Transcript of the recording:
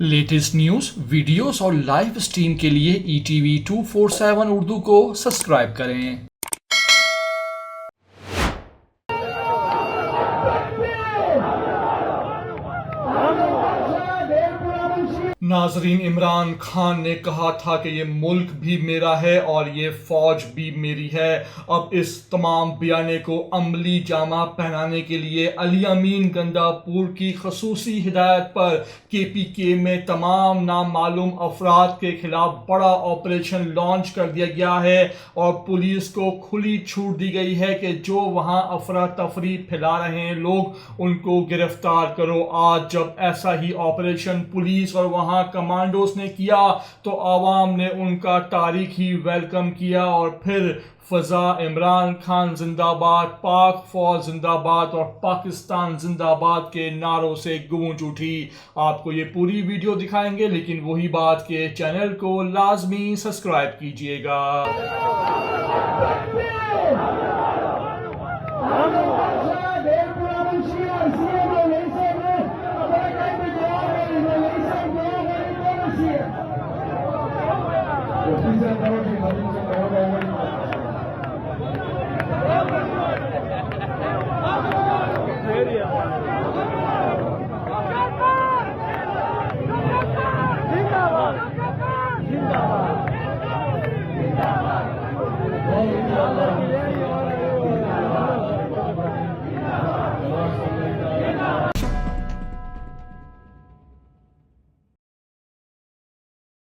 Latest news, videos और live stream के लिए ETV 247 उर्दू को सब्सक्राइब करें। नाजरीन, इमरान खान ने कहा था कि ये मुल्क भी मेरा है और ये फौज भी मेरी है। अब इस तमाम बयाने को अमली जामा पहनाने के लिए अली अमीन गंडापुर की खसूसी हिदायत पर KPK में तमाम नामालूम अफराद के खिलाफ बड़ा ऑपरेशन लॉन्च कर दिया गया है और पुलिस को खुली छूट दी गई है कि जो वहां अफरा तफरी फैला रहे हैं लोग, उनको गिरफ्तार करो। आज जब ऐसा ही ऑपरेशन पुलिस और वहां कमांडोस ने किया तो आवाम ने उनका तारीखी वेलकम किया और फिर फजा इमरान खान जिंदाबाद, पाक फौज जिंदाबाद और पाकिस्तान जिंदाबाद के नारों से गूंज उठी। आपको ये पूरी वीडियो दिखाएंगे, लेकिन वही बात के चैनल को लाजमी सब्सक्राइब कीजिएगा।